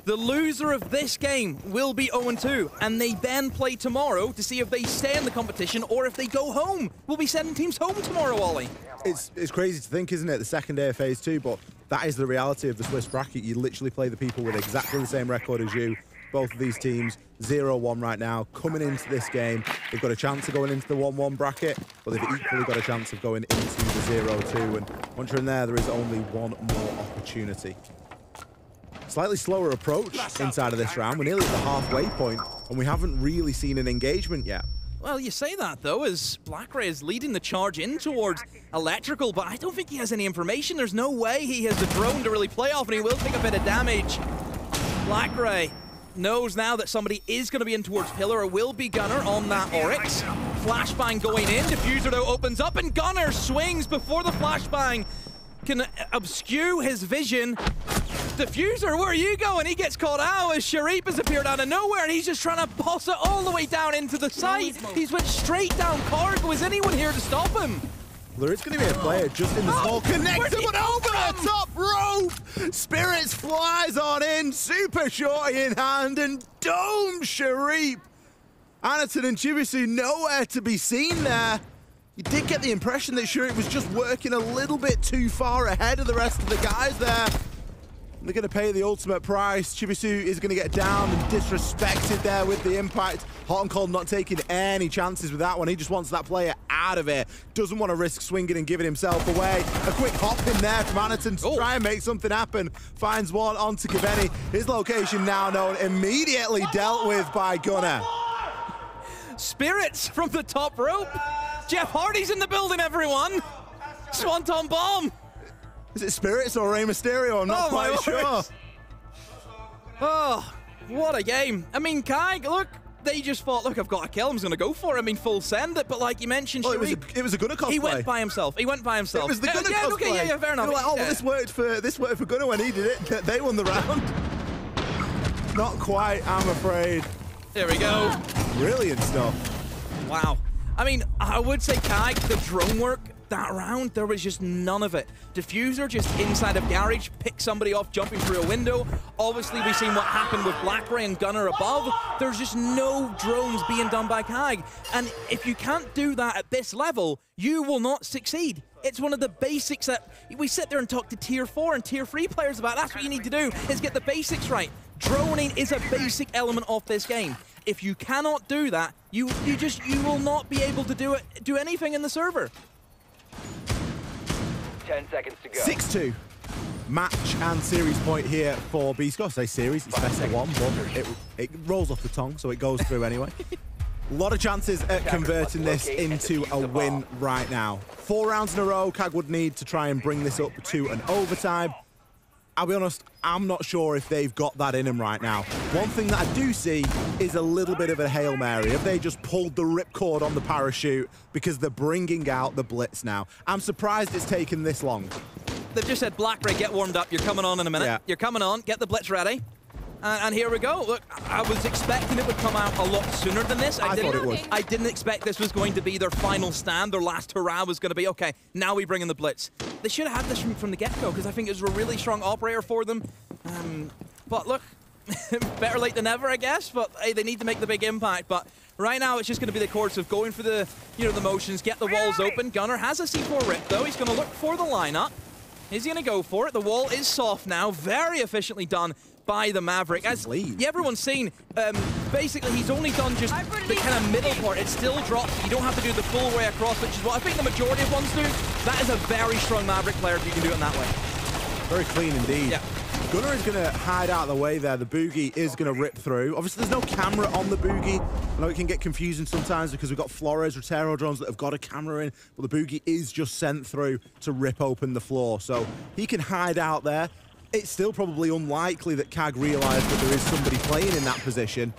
the loser of this game will be 0-2, and they then play tomorrow to see if they stay in the competition or if they go home. We'll be sending teams home tomorrow, Ollie. It's crazy to think, isn't it? The second day of Phase 2, but that is the reality of the Swiss bracket. You literally play the people with exactly the same record as you. Both of these teams, 0-1 right now, coming into this game. They've got a chance of going into the 1-1 bracket, but they've equally got a chance of going into the 0-2. And once you're in there is only one more opportunity. Slightly slower approach inside of this round. We're nearly at the halfway point, and we haven't really seen an engagement yet. Well, you say that, though, as Blackray is leading the charge in towards Electrical, but I don't think he has any information. There's no way he has the drone to really play off, and he will take a bit of damage. Blackray knows now that somebody is going to be in towards Pillar, or will be Gunner on that Oryx. Flashbang going in. Diffuser, though, opens up, and Gunner swings before the flashbang can obscure his vision. Diffuser, where are you going? He gets caught out as Sharif has appeared out of nowhere, and he's just trying to boss it all the way down into the site. He's went straight down Cargo. Is anyone here to stop him? There is going to be a player just in the small connector, but over the top rope! Spirits flies on in, super shorty in hand, and dome Sharif. Anaton and Chibisu nowhere to be seen there. You did get the impression that Sharif was just working a little bit too far ahead of the rest of the guys there. They're going to pay the ultimate price. Chibisu is going to get down and disrespected there with the impact. Hot and Cold not taking any chances with that one. He just wants that player out of it. Doesn't want to risk swinging and giving himself away. A quick hop in there from Anaton to try and make something happen. Finds one onto Kaveni. His location now known, immediately dealt with by Gunner. Spirits from the top rope. Jeff Hardy's in the building, everyone. Swanton bomb. Is it Spirits or Rey Mysterio? I'm not quite sure. Oh, what a game. I mean, CAG, look, they just thought, look, I've got a kill, I'm just going to go for it. I mean, full send it, but like you mentioned, well, it was a Gunner cosplay. He went by himself. It was the Gunner cosplay. Okay, yeah, fair enough. You're like, oh, well, this worked for Gunner when he did it. They won the round. Not quite, I'm afraid. There we go. Brilliant stuff. Wow. I mean, I would say CAG, the drone work, that round, there was just none of it. Diffuser just inside of Garage, picked somebody off jumping through a window. Obviously, we've seen what happened with Blackray and Gunner above. There's just no drones being done by CAG. And if you can't do that at this level, you will not succeed. It's one of the basics that we sit there and talk to Tier 4 and Tier 3 players about. That's what you need to do, is get the basics right. Droning is a basic element of this game. if you cannot do that, you will not be able to do anything in the server. 10 seconds to go. 6-2. Match and series point here for Beastcoast. I say series, it's best of one, but it rolls off the tongue, so it goes through anyway. A lot of chances at converting this into a win right now. 4 rounds in a row, CAG would need to try and bring this up to an overtime. I'll be honest, I'm not sure if they've got that in them right now. One thing that I do see is a little bit of a Hail Mary. Have they just pulled the ripcord on the parachute because they're bringing out the blitz now? I'm surprised it's taken this long. They've just said, Blackberry, get warmed up. You're coming on in a minute. Yeah. You're coming on. Get the blitz ready. And here we go. Look, I was expecting it would come out a lot sooner than this. I thought it would. I didn't expect this was going to be their final stand. Their last hurrah was going to be, okay, now we bring in the blitz. They should have had this from the get-go because I think it was a really strong operator for them. But look, better late than never, I guess. But hey, they need to make the big impact. But right now, it's just going to be the course of going for the, the motions, get the walls open. Gunner has a C4 rip, though. He's going to look for the lineup. Is he going to go for it? The wall is soft now. Very efficiently done by the Maverick. As everyone's seen, basically he's only done just the kind of middle part. It still drops. You don't have to do the full way across, which is what I think the majority of ones do. That is a very strong Maverick player if you can do it in that way. Very clean indeed. Yeah. Gunner is going to hide out of the way there. The boogie is going to rip through. Obviously, there's no camera on the boogie. I know it can get confusing sometimes because we've got Flores, Rotero drones that have got a camera in, but the boogie is just sent through to rip open the floor. So he can hide out there. It's still probably unlikely that CAG realise that there is somebody playing in that position.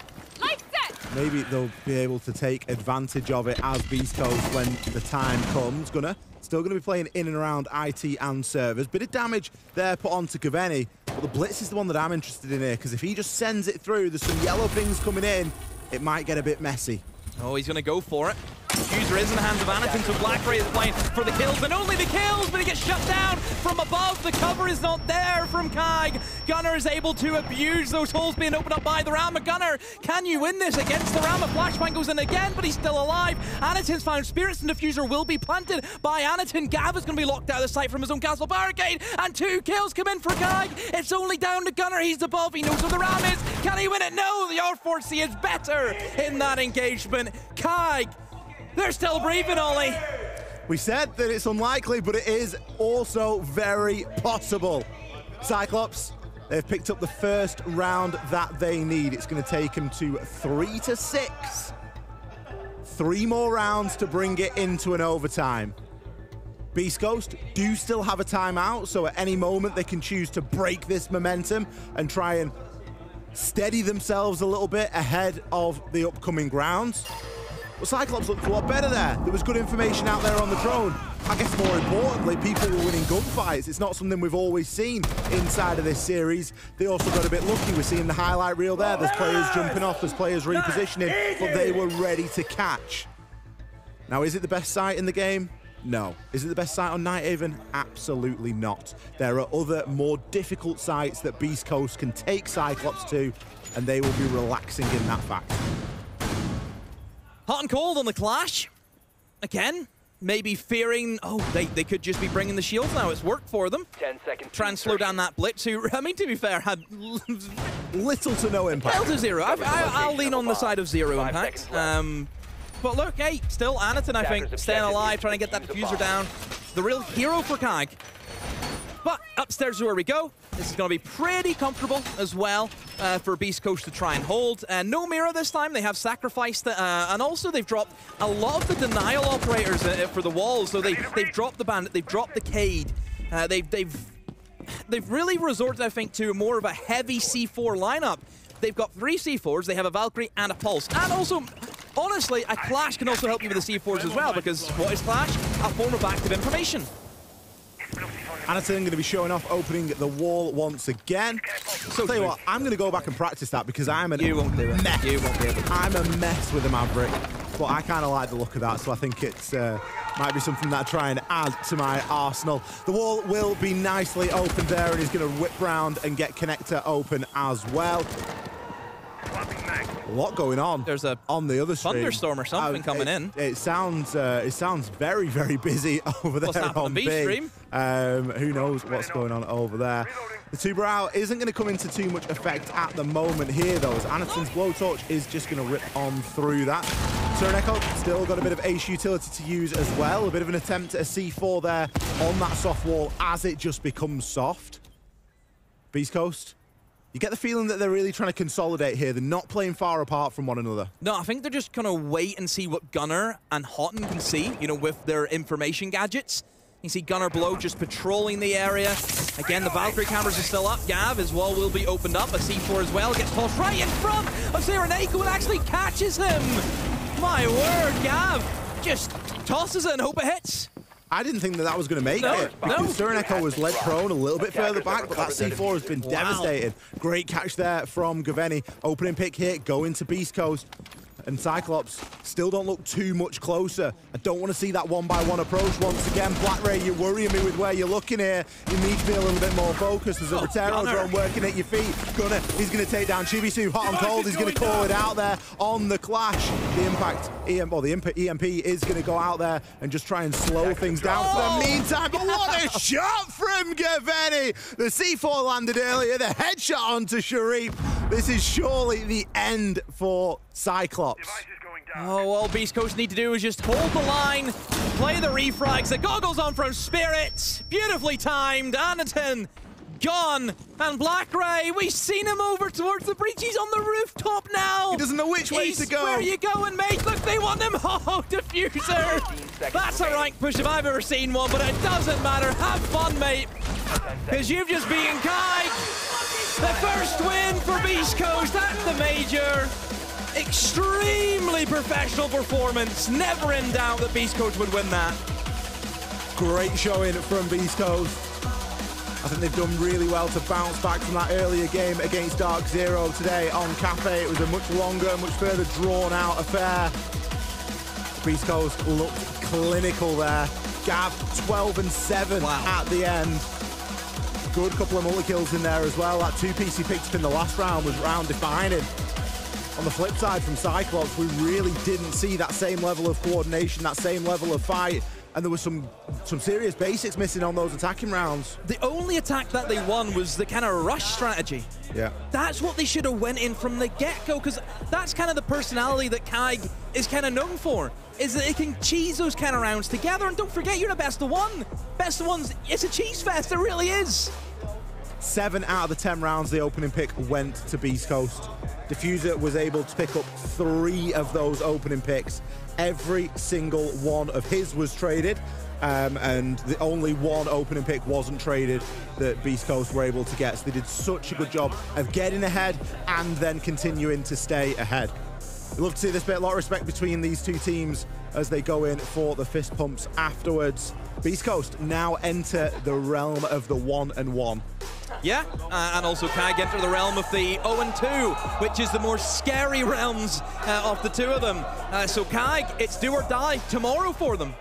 Maybe they'll be able to take advantage of it as Beastcoast when the time comes. Gunner still going to be playing in and around IT and servers. Bit of damage there put onto Kaveni, but the blitz is the one that I'm interested in here because if he just sends it through, there's some yellow things coming in, it might get a bit messy. Oh, he's going to go for it. User is in the hands of Anakin, so Blackberry is playing for the kills, and only the kills, but he gets shut down from above. The cover is not there from CAG. Gunner is able to abuse those holes being opened up by the Rama. Gunner, can you win this against the Rama? Flashbang goes in again, but he's still alive. Anakin's found Spirits, and Diffuser will be planted by Anakin. Gav is going to be locked out of the sight from his own castle barricade, and 2 kills come in for CAG. It's only down to Gunner. He's above. He knows where the Ram is. Can he win it? No, the R4C is better in that engagement. CAG, they're still breathing, Ollie. We said that it's unlikely, but it is also very possible. Cyclops, they've picked up the first round that they need. It's going to take them to 3-6. 3 more rounds to bring it into an overtime. Beastcoast do still have a timeout, so at any moment they can choose to break this momentum and try and steady themselves a little bit ahead of the upcoming rounds. Well, Cyclops looked a lot better there. There was good information out there on the drone. I guess more importantly, people were winning gunfights. It's not something we've always seen inside of this series. They also got a bit lucky. We're seeing the highlight reel there. There's players jumping off, there's players repositioning, but they were ready to catch. Now, is it the best site in the game? No. Is it the best site on Nighthaven? Absolutely not. There are other more difficult sites that Beastcoast can take Cyclops to, and they will be relaxing in that fact. Hot and cold on the clash. Again, maybe fearing, they could just be bringing the shields now. It's worked for them. 10 seconds. Try and slow down that blitz, who, I mean, to be fair, had little to no impact. Hell to 0. I'll lean on the side of 0 impact. But look, hey, still Anakin, I think, staying alive, trying to get that diffuser down. The real hero for CAG. But upstairs is where we go. This is going to be pretty comfortable as well for Beastcoast to try and hold. No Mira this time. They have sacrificed it. And also they've dropped a lot of the denial operators for the walls. So they've dropped the bandit. They've dropped the Cade. They've really resorted, I think, to more of a heavy C4 lineup. They've got 3 C4s. They have a Valkyrie and a Pulse. And also, honestly, a Clash can also help you with the C4s as well, because what is Clash? A form of active information. Anakin going to be showing off opening the wall once again. So I'll tell you what, I'm going to go back and practice that because I'm a mess. You won't be able to. I'm a mess with the Maverick, but I kind of like the look of that, so I think it's might be something that I try and add to my arsenal. The wall will be nicely opened there, and he's going to whip round and get connector open as well. A lot going on. There's a on the other stream. thunderstorm or something coming in. It sounds very, very busy over there on B B. stream? Who knows what's going on over there. The Tuber out isn't going to come into too much effect at the moment here, though, as Anderson's blowtorch is just going to rip on through that. Echo still got a bit of ace utility to use as well. A bit of an attempt at a C4 there on that soft wall as it just becomes soft. Beastcoast, you get the feeling that they're really trying to consolidate here. They're not playing far apart from one another. No, I think they're just going to wait and see what Gunnar and Houghton can see, you know, with their information gadgets. You see Gunnar Blow just patrolling the area. Again, the Valkyrie cameras are still up. Gav, his wall will be opened up. A C4 as well. Gets tossed right in front of Sereneko and actually catches him. My word, Gav just tosses it and hope it hits. I didn't think that was going to make it because Sereneko was led prone a little bit further back, but that C4 has been devastated. Great catch there from Gaveni. Opening pick here, going to Beastcoast. And Cyclops still don't look too much closer. I don't want to see that one-by-one approach once again. Black Ray, you're worrying me with where you're looking here. You need to be a little bit more focused. There's a Rotero drone working at your feet. Gunnar, he's going to take down Chibisu. Hot and cold, he's going to call it out there on the clash. The impact, the EMP is going to go out there and just try and slow things down for the meantime. But what a shot from Gaveni. The C4 landed earlier, the headshot onto Sharif. This is surely the end for Cyclops. Oh, all Beastcoast need to do is just hold the line, play the refrags, the goggles on from Spirit, beautifully timed, Anaton gone, and Black Ray, we've seen him over towards the breach, he's on the rooftop now! He doesn't know which way to go! Where are you going, mate? Look, they want him! Oh, Diffuser! That's a rank push if I've ever seen one, but it doesn't matter, have fun, mate! Because you've just beaten CAG! The first win for Beastcoast at the Major! Extremely professional performance. Never in doubt that Beastcoast would win that. Great showing from Beastcoast. I think they've done really well to bounce back from that earlier game against Dark Zero today on Cafe. It was a much longer, much further drawn out affair. Beastcoast looked clinical there. Gav 12 and 7 at the end. Good couple of multi-kills in there as well. That 2 piece he picked up in the last round was round defining. On the flip side from Cyclops, we really didn't see that same level of coordination, that same level of fight, and there was some serious basics missing on those attacking rounds. The only attack that they won was the kind of rush strategy. Yeah. That's what they should have went in from the get-go, because that's kind of the personality that CAG is kind of known for, is that it can cheese those kind of rounds together, and don't forget, you're the best of one. Best of ones, it's a cheese fest, it really is. 7 out of the 10 rounds, the opening pick went to Beastcoast. Diffuser was able to pick up 3 of those opening picks. Every single one of his was traded, and the only one opening pick wasn't traded that Beastcoast were able to get. So they did such a good job of getting ahead and then continuing to stay ahead. We love to see this bit. A lot of respect between these two teams as they go in for the fist pumps afterwards. Beastcoast now enter the realm of the 1-1. Yeah, and also CAG enter the realm of the 0-2, which is the more scary realms of the two of them. So CAG, it's do or die tomorrow for them.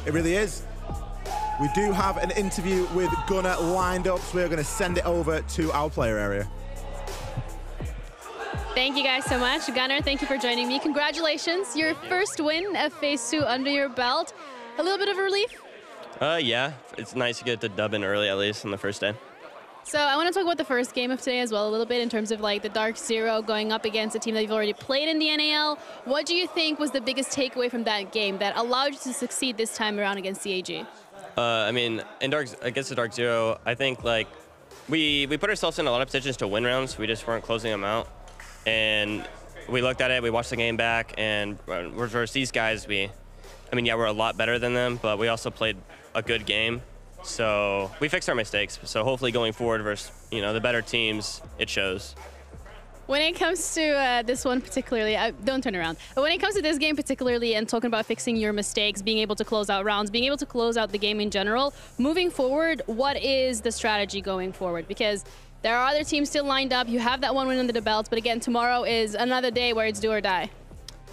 It really is. We do have an interview with Gunnar lined up, so we're going to send it over to our player area. Thank you guys so much. Gunnar, thank you for joining me. Congratulations, your first win of Phase 2 under your belt. A little bit of a relief? Yeah, it's nice to get the dub in early, at least on the first day. So I want to talk about the first game of today as well a little bit in terms of like the Dark Zero going up against a team that you've already played in the NAL. What do you think was the biggest takeaway from that game that allowed you to succeed this time around against CAG? I mean, against the Dark Zero, I think like we put ourselves in a lot of positions to win rounds. We just weren't closing them out. And we looked at it, we watched the game back, and versus these guys, we're a lot better than them, but we also played a good game. So we fixed our mistakes. So hopefully going forward versus, the better teams, it shows. When it comes to this one particularly, don't turn around. But when it comes to this game particularly and talking about fixing your mistakes, being able to close out rounds, being able to close out the game in general, moving forward, what is the strategy going forward? Because there are other teams still lined up. You have that one win under the belt, but again, tomorrow is another day where it's do or die.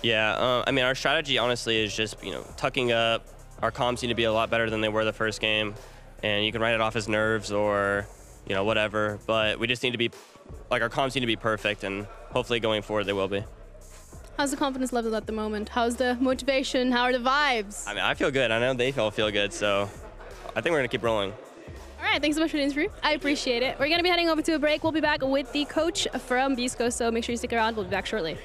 Yeah, our strategy honestly is just, tucking up. Our comms need to be a lot better than they were the first game. And you can write it off as nerves or, whatever. But we just need to be, our comms need to be perfect, and hopefully going forward they will be. How's the confidence level at the moment? How's the motivation? How are the vibes? I mean, I feel good. I know they all feel good, so I think we're going to keep rolling. All right, thanks so much for the interview. I appreciate it. We're going to be heading over to a break. We'll be back with the coach from Beastcoast, so make sure you stick around. We'll be back shortly.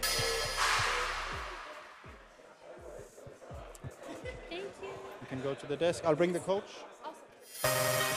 Thank you. You can go to the desk. I'll bring the coach. Awesome.